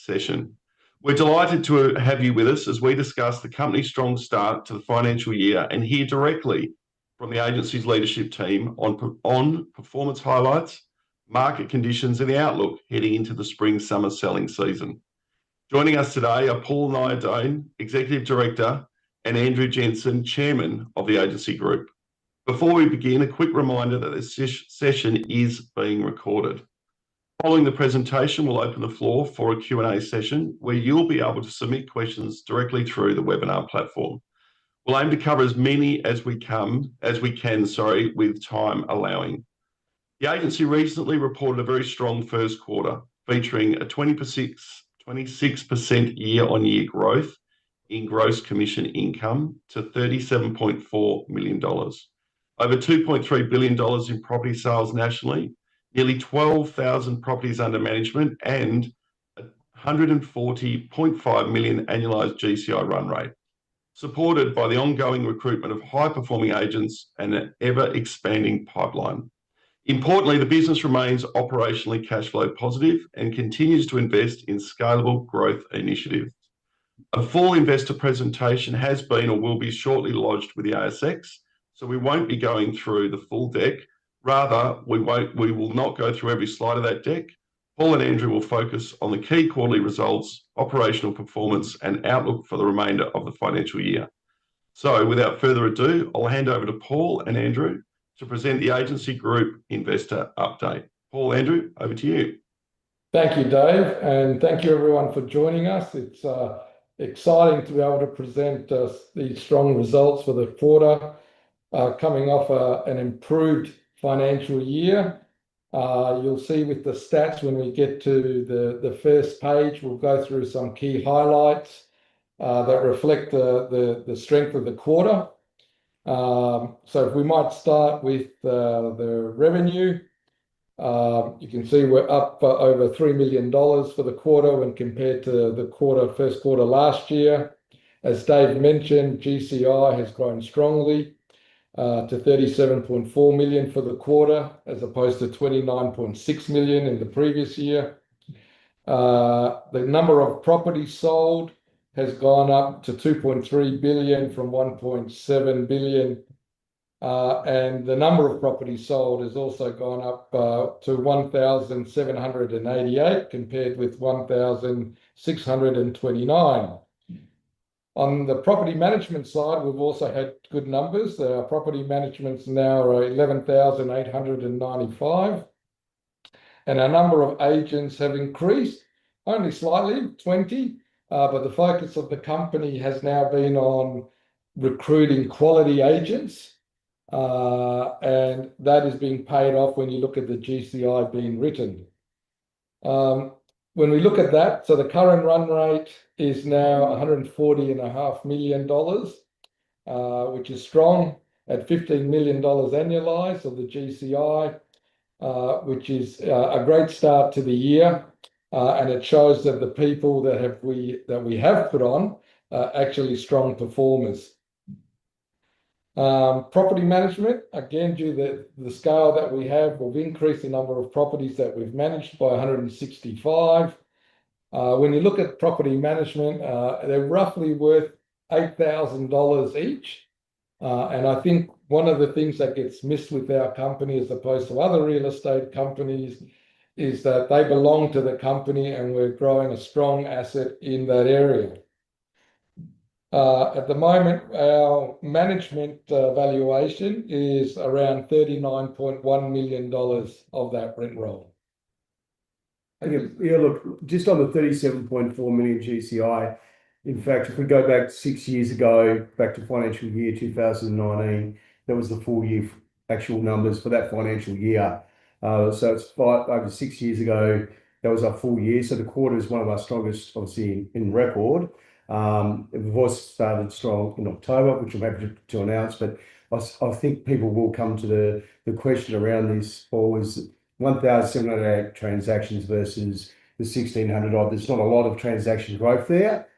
session. We're delighted to have you with us as we discuss the company's strong start to the financial year and hear directly from the agency's leadership team on performance highlights, market conditions, and the outlook heading into the spring-summer selling season. Joining us today are Paul Niardone, Executive Director, and Andrew Jensen, Chairman of the agency group. Before we begin, a quick reminder that this session is being recorded. Following the presentation, we'll open the floor for a Q&A session where you'll be able to submit questions directly through the webinar platform. We'll aim to cover as many as we can, with time allowing. The agency recently reported a very strong first quarter, featuring a 26% year-on-year growth in gross commission income to $37.4 million. Over $2.3 billion in property sales nationally, nearly 12,000 properties under management, and $140.5 million annualised GCI run rate, supported by the ongoing recruitment of high-performing agents and an ever-expanding pipeline. Importantly, the business remains operationally cash flow positive and continues to invest in scalable growth initiatives. A full investor presentation has been or will be shortly lodged with the ASX, so we won't be going through the full deck. Rather, we will not go through every slide of that deck. Paul and Andrew will focus on the key quarterly results, operational performance, and outlook for the remainder of the financial year. So, without further ado, I'll hand over to Paul and Andrew to present the agency group investor update. Paul, Andrew, over to you. Thank you, Dave, and thank you everyone for joining us. It's exciting to be able to present these strong results for the quarter, coming off an improved financial year. You'll see with the stats when we get to the first page, we'll go through some key highlights that reflect the strength of the quarter. So if we might start with the revenue, you can see we're up over $3 million for the quarter when compared to the first quarter last year. As Dave mentioned, GCI has grown strongly to $37.4 million for the quarter, as opposed to $29.6 million in the previous year. The number of properties sold has gone up to 2.3 billion from 1.7 billion. And the number of properties sold has also gone up to 1,788 compared with 1,629. On the property management side, we've also had good numbers. Our property managements now are 11,895. And our number of agents have increased only slightly, 20. But the focus of the company has now been on recruiting quality agents. And that is being paid off when you look at the GCI being written. When we look at that, so the current run rate is now $140.5 million, which is strong at $15 million annualized of the GCI, which is a great start to the year. And it shows that the people that we have put on are actually strong performers. Property management, again, due to the scale that we have, we've increased the number of properties that we've managed by 165. When you look at property management, they're roughly worth $8,000 each. And I think one of the things that gets missed with our company as opposed to other real estate companies is that they belong to the company and we're growing a strong asset in that area. At the moment, our management valuation is around $39.1 million of that rent roll. Yeah, look, just on the 37.4 million GCI, in fact, if we go back 6 years ago, back to financial year 2019, that was the full year actual numbers for that financial year. So it's over 6 years ago, that was our full year. So the quarter is one of our strongest, obviously, in record. We've also started strong in October, which I'm happy to announce, but I think people will come to the question around this, always 1,708 transactions versus the 1,600 odd. There's not a lot of transaction growth there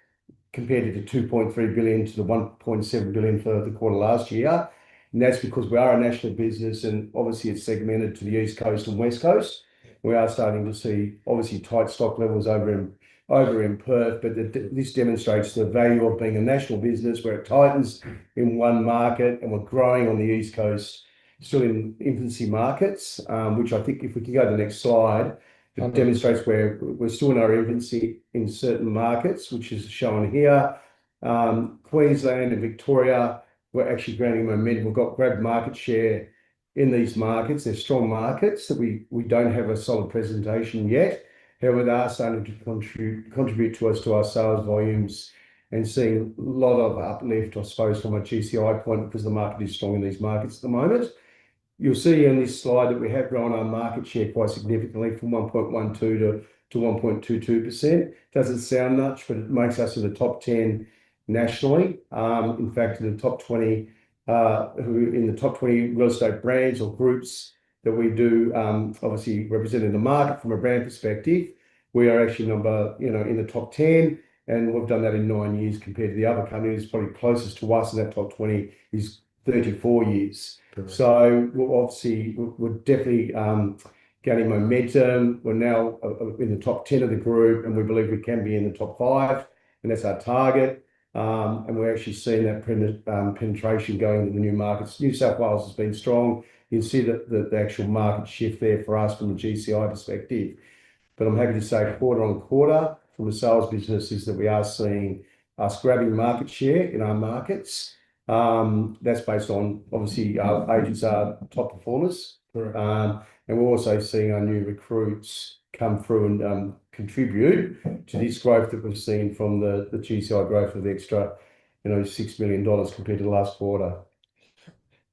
compared to the 2.3 billion to the 1.7 billion for the quarter last year. And that's because we are a national business and obviously it's segmented to the East Coast and West Coast. We are starting to see obviously tight stock levels over in over in Perth, but this demonstrates the value of being a national business where it tightens in one market and we're growing on the East Coast, still in infancy markets, which I think if we can go to the next slide, it demonstrates where we're still in our infancy in certain markets, which is shown here. Queensland and Victoria, we're actually gaining momentum. We've got grabbed market share in these markets. They're strong markets that we don't have a solid presentation yet. However, they are starting to contribute to our sales volumes and seeing a lot of uplift, I suppose, from a GCI point because the market is strong in these markets at the moment. You'll see on this slide that we have grown our market share quite significantly from 1.12 to 1.22%. Doesn't sound much, but it makes us in the top 10 nationally. In fact, in the top 20, in the top 20 real estate brands or groups that we do, obviously representing the market from a brand perspective, we are actually in the top 10, and we've done that in 9 years compared to the other companies. Probably closest to us in that top 20 is 34 years. Correct. So we're definitely gaining momentum. We're now in the top 10 of the group, and we believe we can be in the top 5, and that's our target. And we're actually seeing that penetration going to the new markets. New South Wales has been strong. You can see that the actual market shift there for us from the GCI perspective. But I'm happy to say quarter on quarter from the sales business is that we are seeing us grabbing market share in our markets. That's based on, obviously, our agents are top performers. Correct. And we're also seeing our new recruits come through and contribute to this growth that we've seen from the GCI growth of the extra, $6 million compared to the last quarter.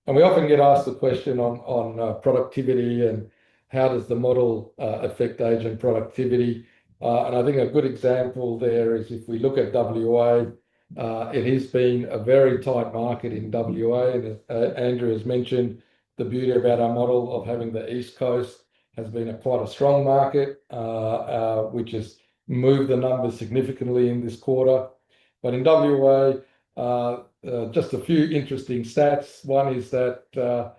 And we often get asked the question on productivity and how does the model affect agent productivity. And I think a good example there is if we look at WA, it has been a very tight market in WA. And as Andrew has mentioned, the beauty about our model of having the East Coast has been quite a strong market, which has moved the numbers significantly in this quarter. But in WA, just a few interesting stats. One is that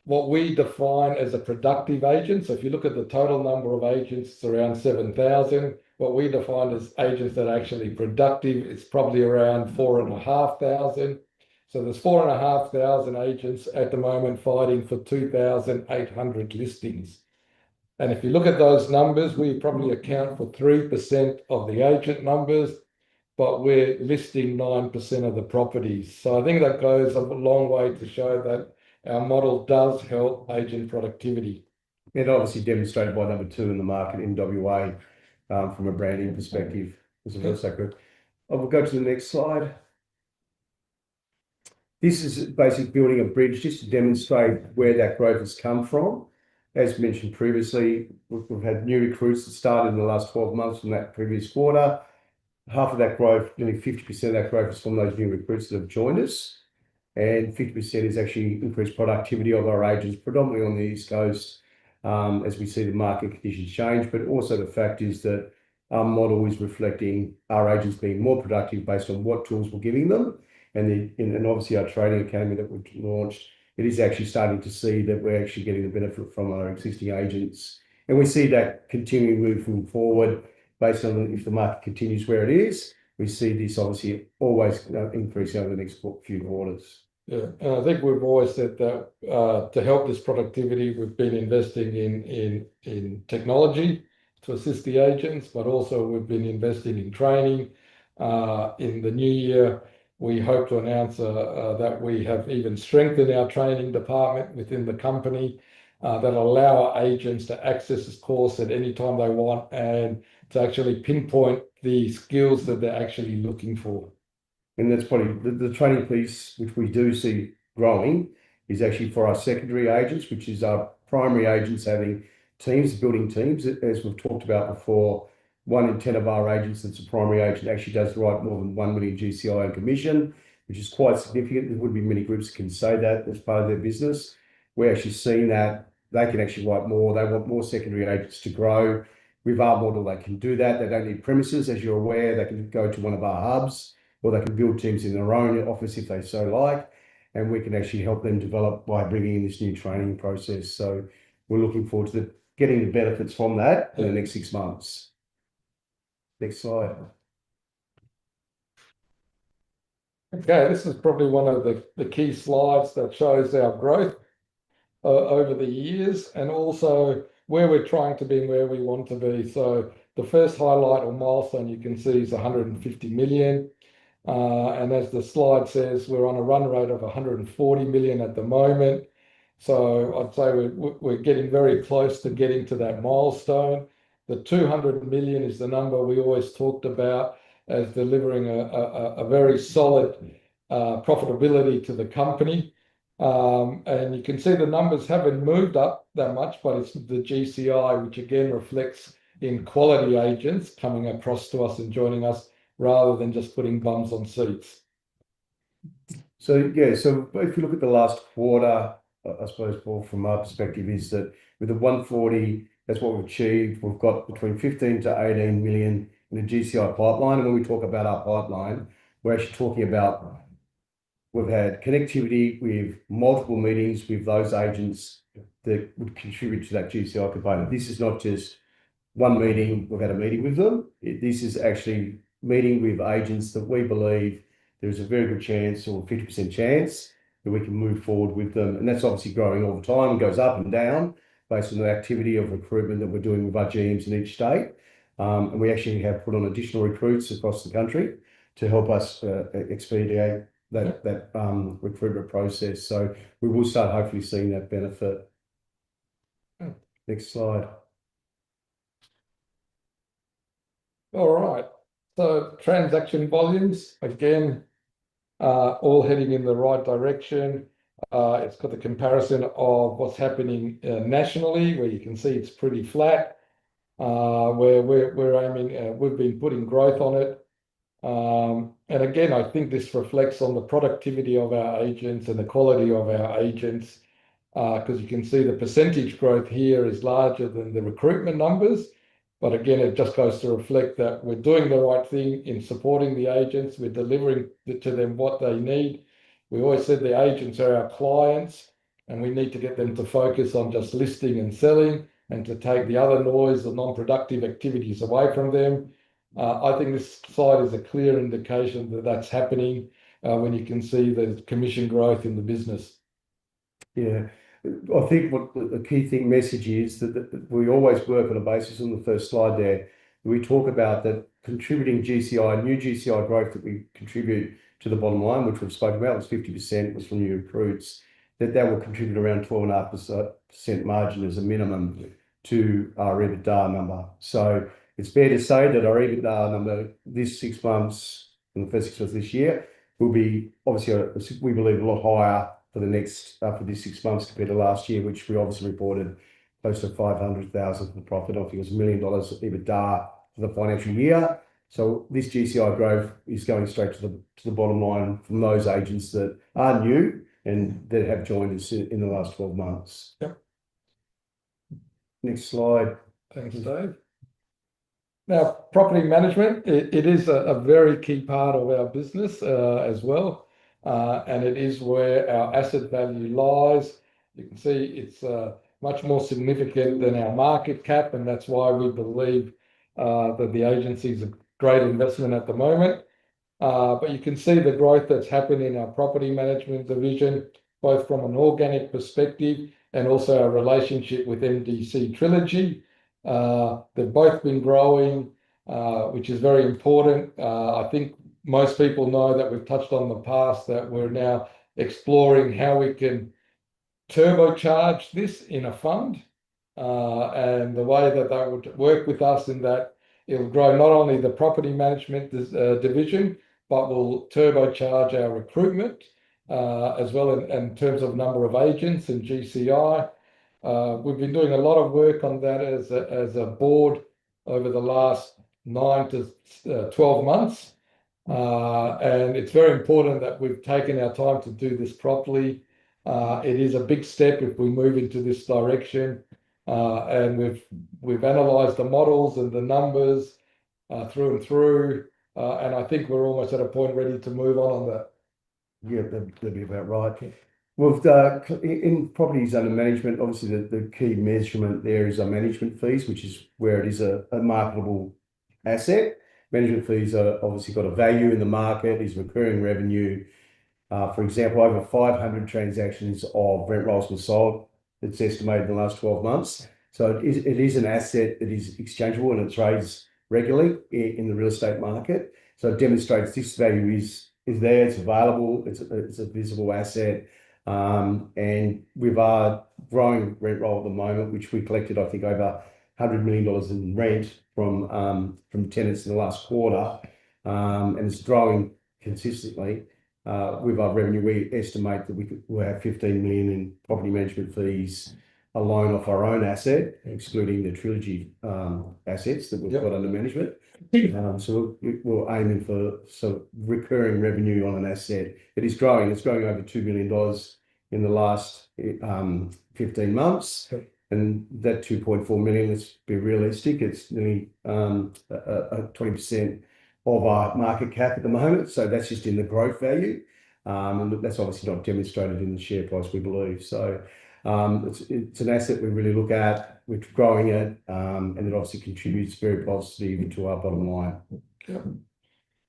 what we define as a productive agent, so if you look at the total number of agents, it's around 7,000. What we define as agents that are actually productive, it's probably around 4,500. So there's 4,500 agents at the moment fighting for 2,800 listings. And if you look at those numbers, we probably account for 3% of the agent numbers, but we're listing 9% of the properties. So I think that goes a long way to show that our model does help agent productivity. And obviously demonstrated by number 2 in the market in WA from a branding perspective as a real estate group. I will go to the next slide. This is basically building a bridge just to demonstrate where that growth has come from. As mentioned previously, we've had new recruits that started in the last 12 months from that previous quarter. Half of that growth, nearly 50% of that growth is from those new recruits that have joined us. And 50% is actually increased productivity of our agents, predominantly on the East Coast, as we see the market conditions change. But also the fact is that our model is reflecting our agents being more productive based on what tools we're giving them. And obviously our training academy that we've launched, it is actually starting to see that we're actually getting the benefit from our existing agents. And we see that continuing moving forward based on if the market continues where it is. We see this obviously always increasing over the next few quarters. Yeah, and I think we've always said that to help this productivity, we've been investing in technology to assist the agents, but also we've been investing in training. In the new year, we hope to announce that we have even strengthened our training department within the company that allow our agents to access this course at any time they want and to actually pinpoint the skills that they're actually looking for. And that's probably the training piece, which we do see growing, is actually for our secondary agents, which is our primary agents having teams, building teams. As we've talked about before, 1 in 10 of our agents that's a primary agent actually does write more than 1 million GCI in commission, which is quite significant. There wouldn't be many groups that can say that as part of their business. We're actually seeing that they can actually write more. They want more secondary agents to grow. With our model, they can do that. They don't need premises. As you're aware, they can go to one of our hubs, or they can build teams in their own office if they so like. And we can actually help them develop by bringing in this new training process. So we're looking forward to getting the benefits from that in the next 6 months. Next slide. Okay, this is probably one of the key slides that shows our growth over the years, and also where we're trying to be and where we want to be. So the first highlight or milestone you can see is 150 million. And as the slide says, we're on a run rate of 140 million at the moment. So I'd say we're getting very close to getting to that milestone. The 200 million is the number we always talked about as delivering a very solid profitability to the company. And you can see the numbers haven't moved up that much, but it's the GCI, which again reflects in quality agents coming across to us and joining us rather than just putting bums on seats. So yeah, so if you look at the last quarter, I suppose, Paul, from our perspective, is that with the 140, that's what we've achieved. We've got between 15 to 18 million in the GCI pipeline. And when we talk about our pipeline, we're actually talking about we've had connectivity with multiple meetings with those agents that would contribute to that GCI component. This is not just one meeting, we've had a meeting with them. This is actually meeting with agents that we believe there's a very good chance or 50% chance that we can move forward with them. And that's obviously growing all the time and goes up and down based on the activity of recruitment that we're doing with our GMs in each state. And we actually have put on additional recruits across the country to help us expedite that recruitment process. So we will start hopefully seeing that benefit. Next slide. All right. So transaction volumes, again, all heading in the right direction. It's got the comparison of what's happening nationally, where you can see it's pretty flat. Where we're aiming, we've been putting growth on it. And again, I think this reflects on the productivity of our agents and the quality of our agents, because you can see the percentage growth here is larger than the recruitment numbers. But again, it just goes to reflect that we're doing the right thing in supporting the agents. We're delivering to them what they need. We always said the agents are our clients, and we need to get them to focus on just listing and selling and to take the other noise, the non-productive activities away from them. I think this slide is a clear indication that that's happening when you can see the commission growth in the business. Yeah, I think what the key thing message is that we always work on a basis on the first slide there. We talk about that contributing GCI, new GCI growth that we contribute to the bottom line, which we've spoken about, was 50% was from new recruits, that will contribute around 12.5% margin as a minimum to our EBITDA number. So it's fair to say that our EBITDA number this 6 months, in the first 6 months this year, will be obviously, we believe, a lot higher for this 6 months compared to last year, which we obviously reported close to 500,000 for the profit. I think it was $1 million EBITDA for the financial year. So this GCI growth is going straight to the bottom line from those agents that are new and that have joined us in the last 12 months. Yep. Next slide. Thanks, Dave. Now, property management, it is a very key part of our business as well. And it is where our asset value lies. You can see it's much more significant than our market cap, and that's why we believe that the agency is a great investment at the moment. But you can see the growth that's happened in our property management division, both from an organic perspective and also our relationship with MDC Trilogy. They've both been growing, which is very important. I think most people know that we've touched on the past that we're now exploring how we can turbocharge this in a fund. And the way that they would work with us in that it'll grow not only the property management division, but will turbocharge our recruitment as well in terms of number of agents and GCI. We've been doing a lot of work on that as a board over the last 9 to 12 months. And it's very important that we've taken our time to do this properly. It is a big step if we move into this direction. And we've analysed the models and the numbers through and through. And I think we're almost at a point ready to move on that. Yeah, that'd be about right. Well, in properties under management, obviously the key measurement there is our management fees, which is where it is a marketable asset. management fees are obviously got a value in the market, is recurring revenue. For example, over 500 transactions of rent rolls were sold. It's estimated in the last 12 months. So it is an asset that is exchangeable and it trades regularly in the real estate market. So it demonstrates this value is there, it's available, it's a visible asset. And with our growing rent roll at the moment, which we collected, I think, over $100 million in rent from tenants in the last quarter, and it's growing consistently. With our revenue, we estimate that we'll have 15 million in property management fees alone off our own asset, excluding the Trilogy assets that we've got under management. So we're aiming for sort of recurring revenue on an asset. It is growing. It's growing over $2 million in the last 15 months. And that 2.4 million, let's be realistic, it's nearly 20% of our market cap at the moment. So that's just in the growth value. And that's obviously not demonstrated in the share price, we believe. So it's an asset we really look at, we're growing it, and it obviously contributes very positively to our bottom line. Yep.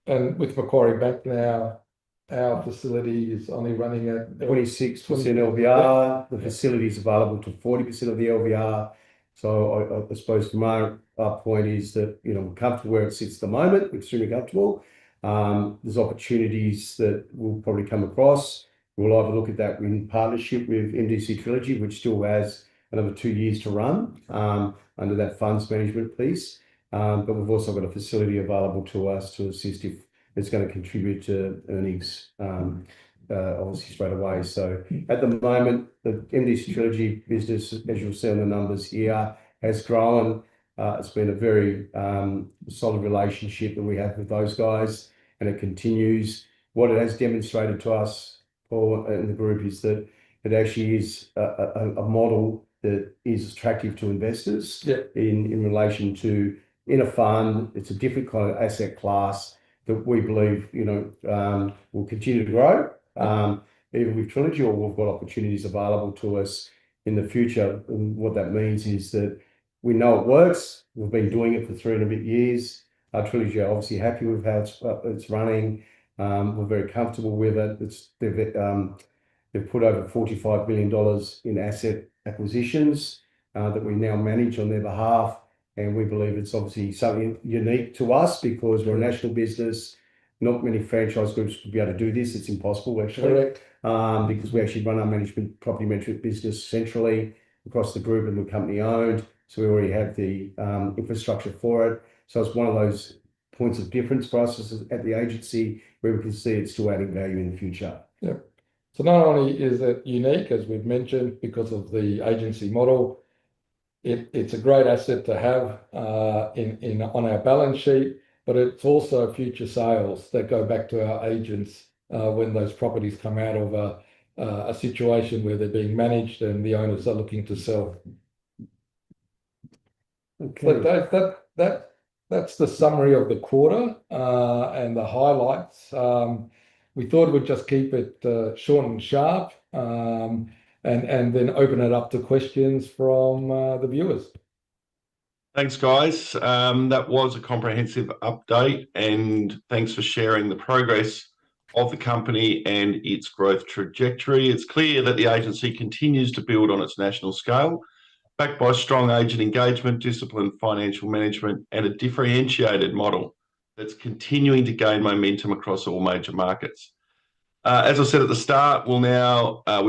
And with Macquarie Bank now, our facility is only running at 26% LVR. The facility is available to 40% of the LVR. So I suppose from our point is that, you know, we're comfortable where it sits at the moment. We're extremely comfortable. There's opportunities that we'll probably come across. We'll either look at that in partnership with MDC Trilogy, which still has another 2 years to run under that funds management piece. But we've also got a facility available to us to assist if it's going to contribute to earnings, obviously straight away. So at the moment, the MDC Trilogy business, as you'll see on the numbers here, has grown. It's been a very solid relationship that we have with those guys, and it continues. What it has demonstrated to us, Paul, and the group, is that it actually is a model that is attractive to investors in relation to, in a fund. It's a different kind of asset class that we believe, you know, will continue to grow, either with Trilogy or we've got opportunities available to us in the future. And what that means is that we know it works. We've been doing it for 3 and a bit years. Trilogy are obviously happy with how it's running. We're very comfortable with it. They've put over $45 million in asset acquisitions that we now manage on their behalf. And we believe it's obviously something unique to us because we're a national business. Not many franchise groups would be able to do this. It's impossible, actually, because we actually run our property management business centrally across the group, and we're company owned. So we already have the infrastructure for it. So it's one of those points of difference for us at the agency where we can see it's still adding value in the future. Yeah. So not only is it unique, as we've mentioned, because of the agency model, it's a great asset to have on our balance sheet, but it's also future sales that go back to our agents when those properties come out of a situation where they're being managed and the owners are looking to sell. Okay. But that's the summary of the quarter and the highlights. We thought we'd just keep it short and sharp, and then open it up to questions from the viewers. Thanks, guys. That was a comprehensive update, and thanks for sharing the progress of the company and its growth trajectory. It's clear that the agency continues to build on its national scale, backed by strong agent engagement, disciplined financial management, and a differentiated model that's continuing to gain momentum across all major markets. As I said at the start, we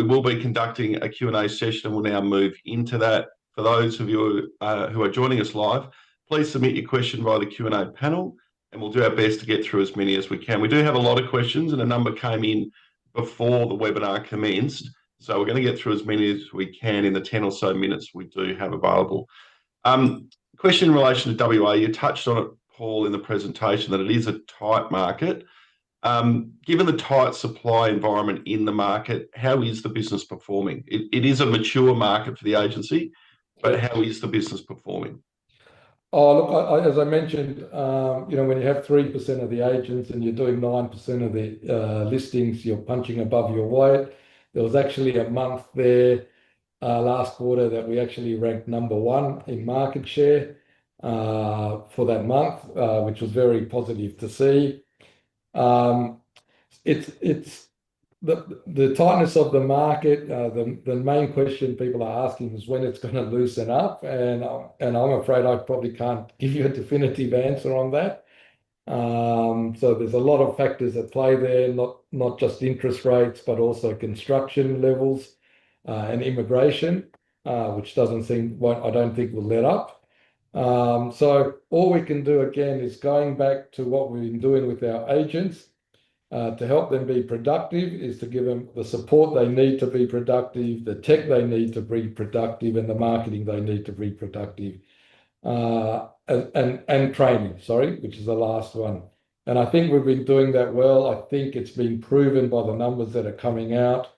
will be conducting a Q&A session, and we'll now move into that. For those of you who are joining us live, please submit your question via the Q&A panel, and we'll do our best to get through as many as we can. We do have a lot of questions, and a number came in before the webinar commenced, so we're going to get through as many as we can in the 10 or so minutes we do have available. Question in relation to WA, you touched on it, Paul, in the presentation, that it is a tight market. Given the tight supply environment in the market, how is the business performing? It is a mature market for the agency, but how is the business performing? Oh, look, as I mentioned, you know, when you have 3% of the agents and you're doing 9% of the listings, you're punching above your weight. There was actually a month there last quarter that we actually ranked #1 in market share. for that month, which was very positive to see. It's the tightness of the market. The main question people are asking is when it's going to loosen up, and I'm afraid I probably can't give you a definitive answer on that. So there's a lot of factors at play there, not just interest rates, but also construction levels and immigration, which I don't think will let up. So all we can do again is going back to what we've been doing with our agents to help them be productive, is to give them the support they need to be productive, the tech they need to be productive, and the marketing they need to be productive. And training, sorry, which is the last one. And I think we've been doing that well. I think it's been proven by the numbers that are coming out,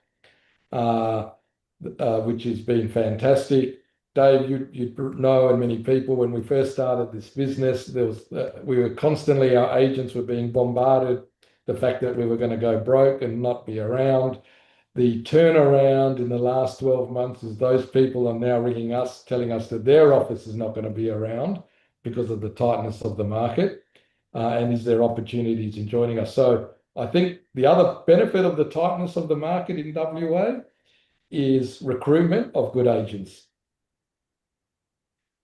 which has been fantastic. Dave, you know, and many people, when we first started this business, we were constantly, our agents were being bombarded, the fact that we were going to go broke and not be around. The turnaround in the last 12 months is those people are now ringing us, telling us that their office is not going to be around because of the tightness of the market, and is there opportunities in joining us. So I think the other benefit of the tightness of the market in WA is recruitment of good agents.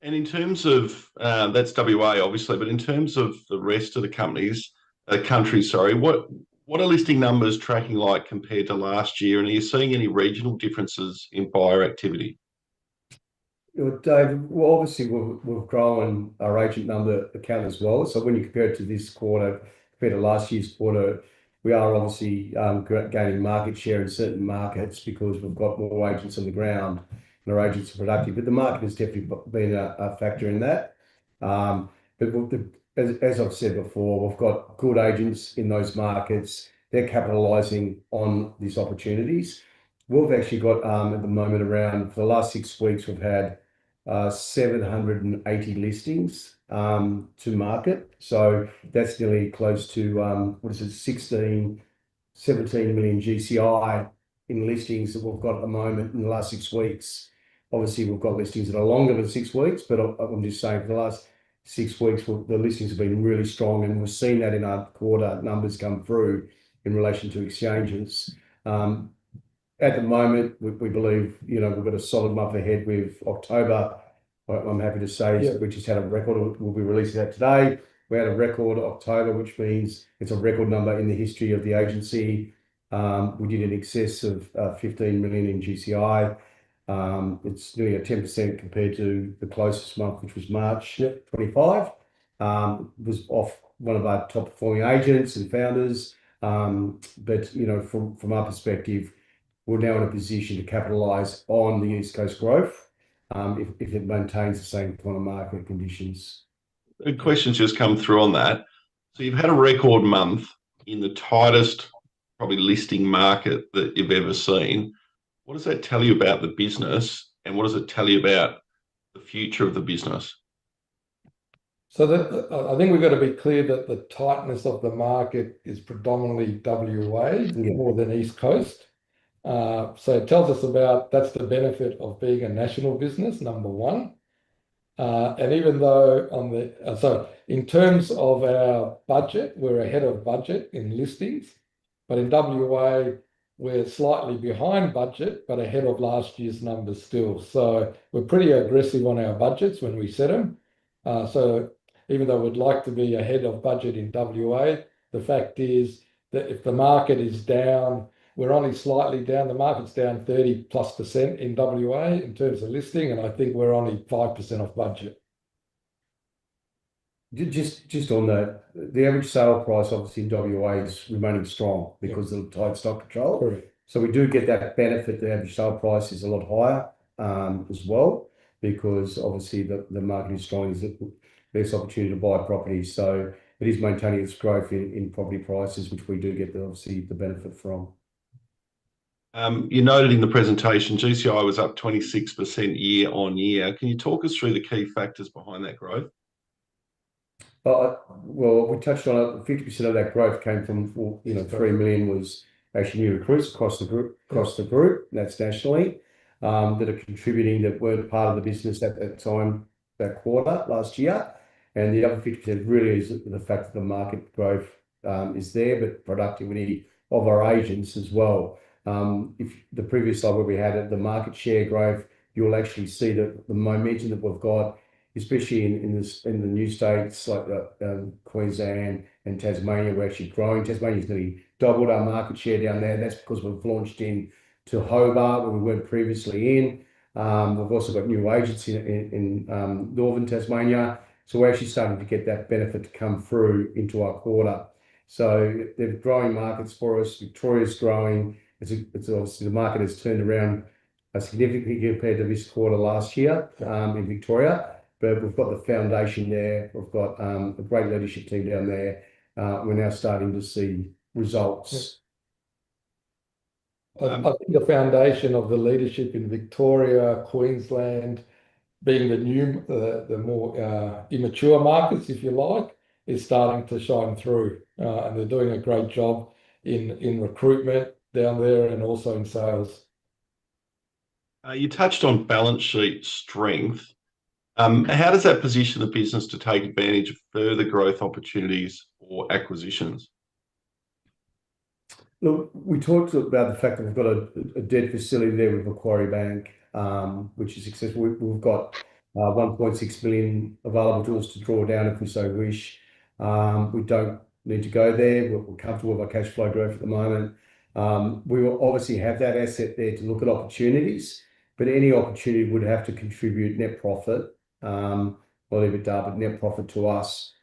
And in terms of that's WA, obviously, but in terms of the rest of the country, sorry, what are listing numbers tracking like compared to last year? And are you seeing any regional differences in buyer activity? Dave, well, obviously we've grown our agent number account as well. So when you compare it to this quarter, compared to last year's quarter, we are obviously gaining market share in certain markets because we've got more agents on the ground and our agents are productive. But the market has definitely been a factor in that. As I've said before, we've got good agents in those markets. They're capitalising on these opportunities. We've actually got at the moment around, for the last 6 weeks, we've had 780 listings to market. So that's nearly close to, 17 million GCI in listings that we've got at the moment in the last 6 weeks. Obviously, we've got listings that are longer than 6 weeks, but I'm just saying for the last 6 weeks, the listings have been really strong, and we've seen that in our quarter numbers come through in relation to exchanges. At the moment, we believe, we've got a solid month ahead with October. I'm happy to say we just had a record. We'll be releasing that today. We had a record October, which means it's a record number in the history of the agency. We did in excess of 15 million in GCI. It's nearly a 10% compared to the closest month, which was March 25. It was off one of our top performing agents and founders. But from our perspective, we're now in a position to capitalise on the East Coast growth if it maintains the same kind of market conditions. A question's just come through on that. So you've had a record month in the tightest, probably listing market that you've ever seen. What does that tell you about the business, and what does it tell you about the future of the business? So I think we've got to be clear that the tightness of the market is predominantly WA more than East Coast. So it tells us that's the benefit of being a national business, number one. And even though so in terms of our budget, we're ahead of budget in listings, but in WA, we're slightly behind budget, but ahead of last year's numbers still. So we're pretty aggressive on our budgets when we set them. So even though we'd like to be ahead of budget in WA, the fact is that if the market is down, we're only slightly down. The market's down 30+% in WA in terms of listing, and I think we're only 5% off budget. Just on that, the average sale price obviously in WA is remaining strong because of the tight stock control. Correct. So we do get that benefit. The average sale price is a lot higher as well, because obviously the market is strong. There's less opportunity to buy properties. So it is maintaining its growth in property prices, which we do get obviously the benefit from. You noted in the presentation, GCI was up 26% year on year. Can you talk us through the key factors behind that growth? Well, we touched on it. 50% of that growth came from, 3 million was actually new recruits across the group. That's nationally, that are contributing, that weren't part of the business at that time that quarter last year. And the other 50% really is the fact that the market growth is there, but productivity of our agents as well. If the previous slide where we had it, the market share growth, you'll actually see that the momentum that we've got, especially in the new states like Queensland and Tasmania, we're actually growing. Tasmania's nearly doubled our market share down there. That's because we've launched in to Hobart, where we weren't previously in. We've also got new agents in northern Tasmania. So we're actually starting to get that benefit to come through into our quarter. So they're growing markets for us. Victoria's growing. It's obviously the market has turned around significantly compared to this quarter last year in Victoria. But we've got the foundation there. We've got a great leadership team down there. We're now starting to see results. I think the foundation of the leadership in Victoria, Queensland, being the more immature markets, if you like, is starting to shine through. And they're doing a great job in recruitment down there and also in sales. You touched on balance sheet strength. How does that position the business to take advantage of further growth opportunities or acquisitions? Look, we talked about the fact that we've got a debt facility there with Macquarie Bank, which is successful. We've got 1.6 billion available to us to draw down if we so wish. We don't need to go there. We're comfortable with our cash flow growth at the moment. We will obviously have that asset there to look at opportunities, but any opportunity would have to contribute net profit, not EBITDA, but net profit to us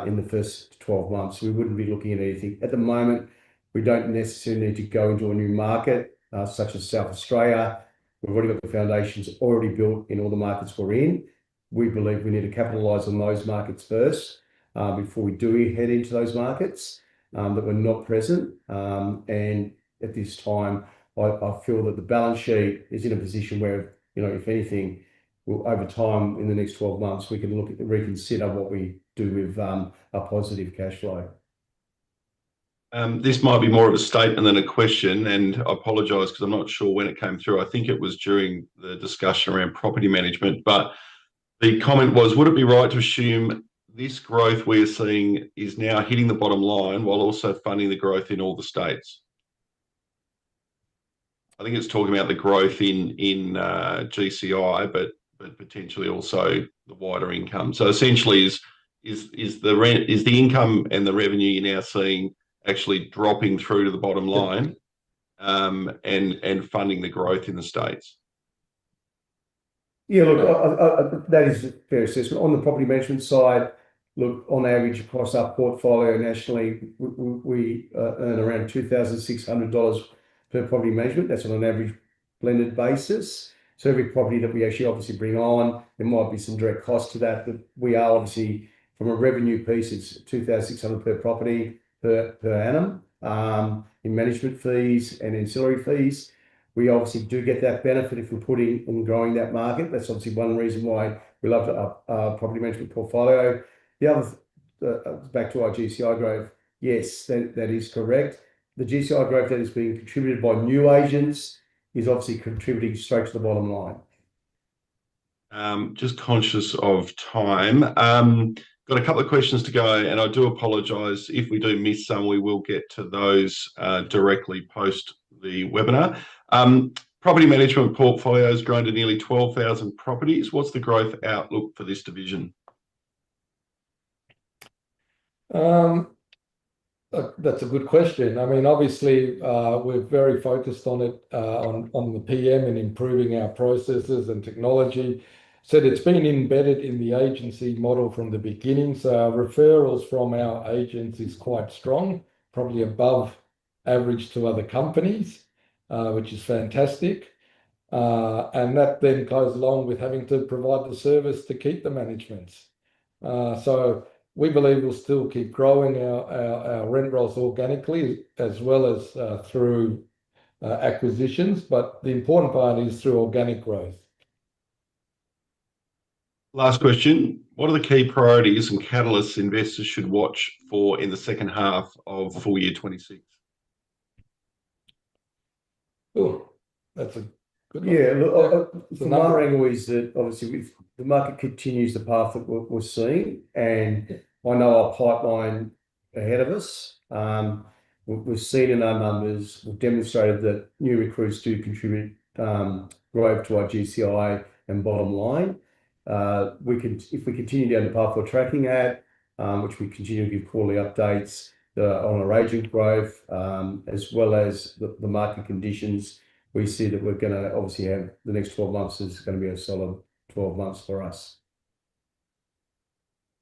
in the first 12 months. We wouldn't be looking at anything. At the moment, we don't necessarily need to go into a new market such as South Australia. We've already got the foundations already built in all the markets we're in. We believe we need to capitalise on those markets first before we do head into those markets that we're not present. And at this time, I feel that the balance sheet is in a position where, if anything, over time in the next 12 months, we can look at reconsider what we do with a positive cash flow. This might be more of a statement than a question, and I apologise because I'm not sure when it came through. I think it was during the discussion around property management, but the comment was, would it be right to assume this growth we're seeing is now hitting the bottom line while also funding the growth in all the states? I think it's talking about the growth in GCI, but potentially also the wider income. So essentially, is the income and the revenue you're now seeing actually dropping through to the bottom line, and funding the growth in the states? Yeah, look, that is a fair assessment. On the property management side, look, on average across our portfolio nationally, we earn around $2,600 per property management. That's on an average blended basis. So every property that we actually obviously bring on, there might be some direct cost to that, but we are obviously, from a revenue piece, it's $2,600 per property per annum in management fees and ancillary fees. We obviously do get that benefit if we're putting and growing that market. That's obviously one reason why we love our property management portfolio. The other, back to our GCI growth, yes, that is correct. The GCI growth that is being contributed by new agents is obviously contributing straight to the bottom line. Just conscious of time. Got a couple of questions to go, and I do apologise if we do miss some. We will get to those directly post the webinar. Property management portfolio has grown to nearly 12,000 properties. What's the growth outlook for this division? That's a good question. I mean, obviously, we're very focused on it, on the PM and improving our processes and technology. So it's been embedded in the agency model from the beginning. So our referrals from our agents is quite strong, probably above average to other companies, which is fantastic. And that then goes along with having to provide the service to keep the managements. So we believe we'll still keep growing our rent rolls organically as well as through acquisitions, but the important part is through organic growth. Last question. What are the key priorities and catalysts investors should watch for in the second half of full year 26? Oh, that's a Good luck. Yeah, look, So from our angle is that obviously if the market continues the path that we're seeing, and I know our pipeline ahead of us. We've seen in our numbers, we've demonstrated that new recruits do contribute growth to our GCI and bottom line. If we continue down the path we're tracking at, which we continue to give quarterly updates on our agent growth, as well as the market conditions, we see that we're going to obviously have the next 12 months is going to be a solid 12 months for us.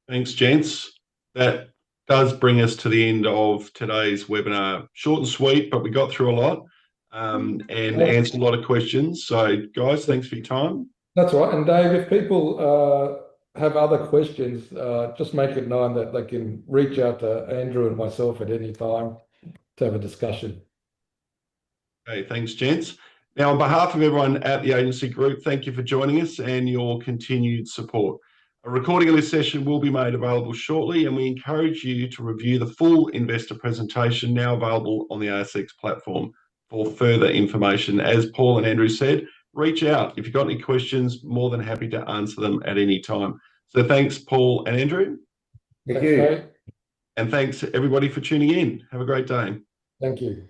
Thanks, gents. That does bring us to the end of today's webinar. Short and sweet, but we got through a lot and answered a lot of questions. So, guys, thanks for your time. That's all right. And Dave, if people have other questions, just make it known that they can reach out to Andrew and myself at any time to have a discussion. Okay, thanks, gents. Now, on behalf of everyone at the agency group, thank you for joining us and your continued support. A recording of this session will be made available shortly, and we encourage you to review the full investor presentation now available on the ASX platform for further information. As Paul and Andrew said, reach out if you've got any questions, more than happy to answer them at any time. So thanks, Paul and Andrew. Thank you. And thanks everybody for tuning in. Have a great day. Thank you.